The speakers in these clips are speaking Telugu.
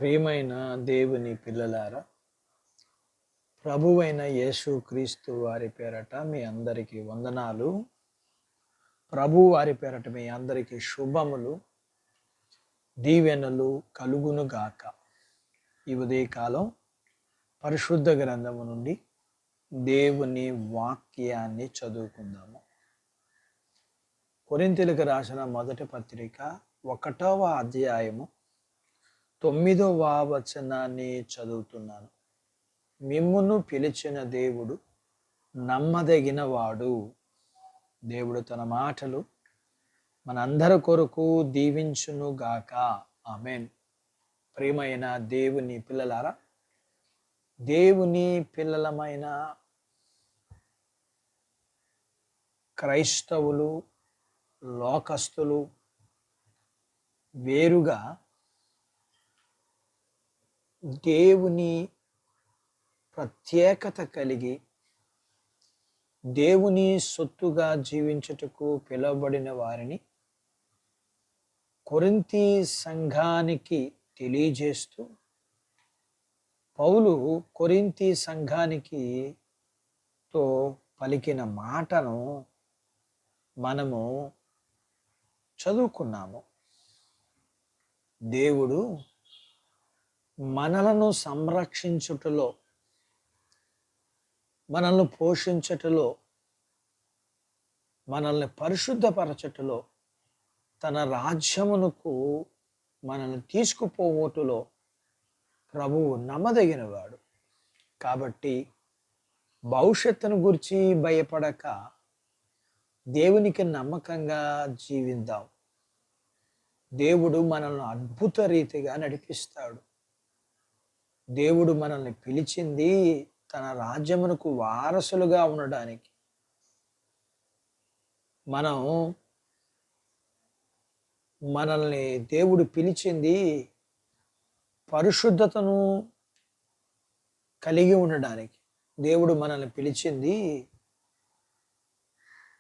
ప్రియమైన దేవుని పిల్లలారా, ప్రభువైన యేసు క్రీస్తు వారి పేరట మీ అందరికీ వందనాలు. ప్రభు వారి పేరట మీ అందరికీ శుభములు, దీవెనలు కలుగును గాక. ఈ ఉదయకాలం పరిశుద్ధ గ్రంథము నుండి దేవుని వాక్యాన్ని చదువుకుందాము. కొరింథీయులకు రాసిన మొదటి పత్రిక 1వ అధ్యాయము 9వ వచనాన్ని చదువుతున్నాను. మిమ్మును పిలిచిన దేవుడు నమ్మదగినవాడు. దేవుడు తన మాటలు మనందరి కొరకు దీవించును గాక. ఆమేన్. ప్రియమైన దేవుని పిల్లలారా, దేవుని పిల్లలమైన క్రైస్తవులు, లోకస్తులు వేరుగా దేవుని ప్రత్యేకత కలిగి దేవుని సొత్తుగా జీవించుటకు పిలువబడిన వారిని కొరింథీ సంఘానికి తెలియజేస్తూ పౌలు కొరింథీ సంఘానికి తో పలికిన మాటను మనము చదువుకున్నాము. దేవుడు మనలను సంరక్షించుటలో, మనల్ని పోషించుటలో, మనల్ని పరిశుద్ధపరచుటలో, తన రాజ్యమునకు మనల్ని తీసుకుపోవటంలో ప్రభువు నమ్మదగినవాడు. కాబట్టి భవిష్యత్తును గురించి భయపడక దేవునికి నమ్మకంగా జీవిద్దాం. దేవుడు మనల్ని అద్భుత రీతిగా నడిపిస్తాడు. దేవుడు మనల్ని పిలిచింది తన రాజ్యమునకు వారసులుగా ఉండడానికి. మనల్ని దేవుడు పిలిచింది పరిశుద్ధతను కలిగి ఉండడానికి. దేవుడు మనల్ని పిలిచింది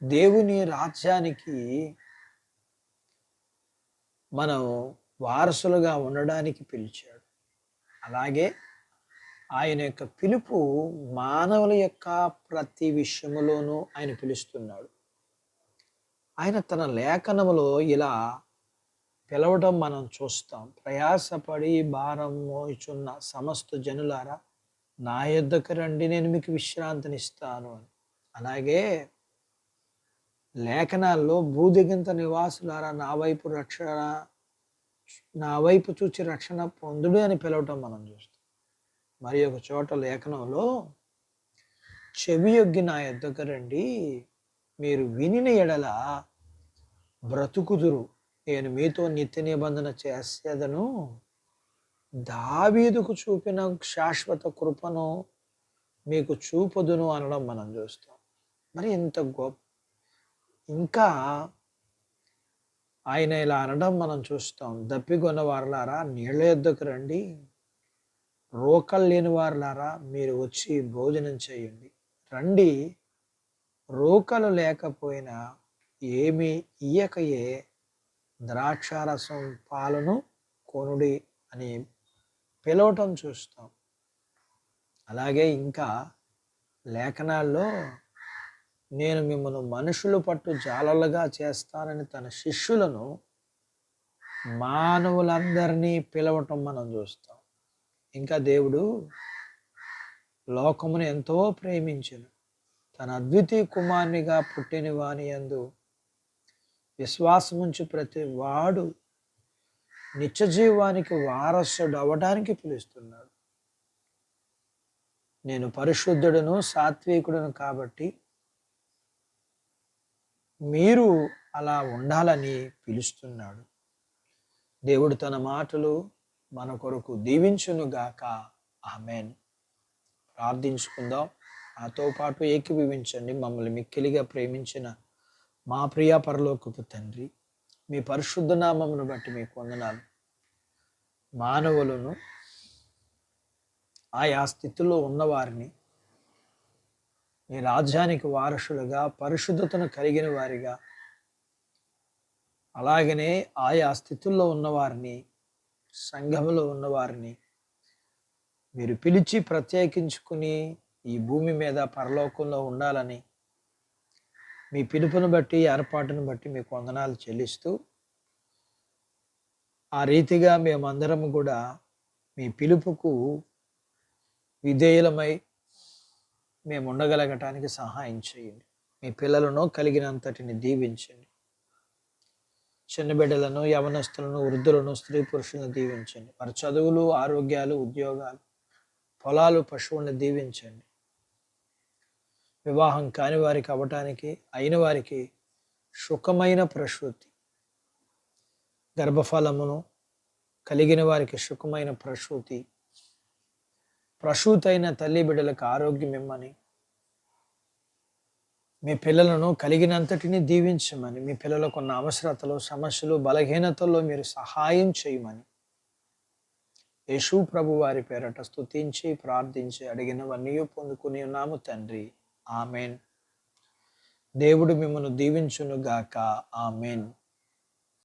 దేవుని రాజ్యానికి మనం వారసులుగా ఉండడానికి పిలిచాడు. అలాగే ఆయన యొక్క పిలుపు మానవుల యొక్క ప్రతి విషయములోనూ ఆయన పిలుస్తున్నాడు. ఆయన తన లేఖనములో ఇలా పిలవడం మనం చూస్తాం. ప్రయాసపడి భారం మోయుచున్న సమస్త జనులారా, నా యొద్దకు రండి, నేను మీకు విశ్రాంతినిస్తాను అని. అలాగే లేఖనాల్లో భూదిగంత నివాసులారా, నా వైపు చూచి రక్షణ పొందుడు అని పిలవటం మనం చూస్తాం. మరి ఒక చోట లేఖనంలో చెవియొగ్గి నా యొద్దకు రండి, మీరు వినిన ఎడల బ్రతుకుదురు, నేను మీతో నిత్య నిబంధన చేసేదను, దావీదుకు చూపిన శాశ్వత కృపను మీకు చూపుదును అనడం మనం చూస్తాం. మరి ఇంత ఇంకా ఆయన ఇలా అనడం మనం చూస్తాం. దప్పిగొన్న వారలారా, నీళ్ళ యొద్దకు రండి, రోకలు లేని వారలారా, మీరు వచ్చి భోజనం చేయండి. రండి, రోకలు లేకపోయినా ఏమి ఇయ్యకయే ద్రాక్షారసం పాలను కొనుడి అని పిలవటం చూస్తాం. అలాగే ఇంకా లేఖనాల్లో నేను మిమ్మల్ని మనుషులు పట్టు జాలలుగా చేస్తానని తన శిష్యులను, మానవులందరినీ పిలవటం మనం చూస్తాం. ఇంకా దేవుడు లోకమును ఎంతో ప్రేమించెను, తన అద్వితీయ కుమారునిగా పుట్టిన వాని యందు విశ్వాసముంచి ప్రతి వాడు నిత్యజీవానికి వారసుడు అవ్వడానికి పిలుస్తున్నాడు. నేను పరిశుద్ధుడును సాత్వికుడును కాబట్టి మీరు అలా ఉండాలని పిలుస్తున్నాడు. దేవుడు తన మాటలు మన కొరకు దీవించును గాక. ఆమేన్. ప్రార్థించుకుందాం. నాతో పాటు ఏకీభవించండి. మమ్మల్ని మిక్కిలిగా ప్రేమించిన మా ప్రియ పరలోకపు తండ్రి, మీ పరిశుద్ధ నామమును బట్టి మీకు వందనాలు. మానవులను, ఆయా స్థితిలో ఉన్నవారిని మీ రాజ్యానికి వారసులుగా, పరిశుద్ధతను కలిగిన వారిగా, అలాగనే ఆయా స్థితుల్లో ఉన్నవారిని సంఘంలో ఉన్నవారిని మీరు పిలిచి ప్రత్యేకించుకుని ఈ భూమి మీద పరలోకంలో ఉండాలని మీ పిలుపును బట్టి ఏర్పాటును బట్టి మీకు వందనాలు చెల్లిస్తూ, ఆ రీతిగా మేమందరం కూడా మీ పిలుపుకు విధేయులమై మేము ఉండగలగటానికి సహాయం చేయండి. మీ పిల్లలను కలిగినంతటిని దీవించండి. చిన్న బిడ్డలను, యవనస్తులను, వృద్ధులను, స్త్రీ పురుషులను దీవించండి. వారి చదువులు, ఆరోగ్యాలు, ఉద్యోగాలు, పొలాలు, పశువులను దీవించండి. వివాహం కాని వారికి అవ్వటానికి, అయిన వారికి సుఖమైన ప్రసూతి, గర్భఫలమును కలిగిన వారికి సుఖమైన ప్రసూతి అయిన తల్లి బిడ్డలకు ఆరోగ్యం ఇమ్మని, మీ పిల్లలను కలిగినంతటిని దీవించమని, మీ పిల్లలకు ఉన్న అవసరతలు, సమస్యలు, బలహీనతల్లో మీరు సహాయం చేయమని యేసు ప్రభు వారి పేరట స్తుతించి ప్రార్థించి అడిగినవన్నీ పొందుకుని ఉన్నాము తండ్రి. ఆమెన్. దేవుడు మిమ్మల్ని దీవించును గాక. ఆమెన్.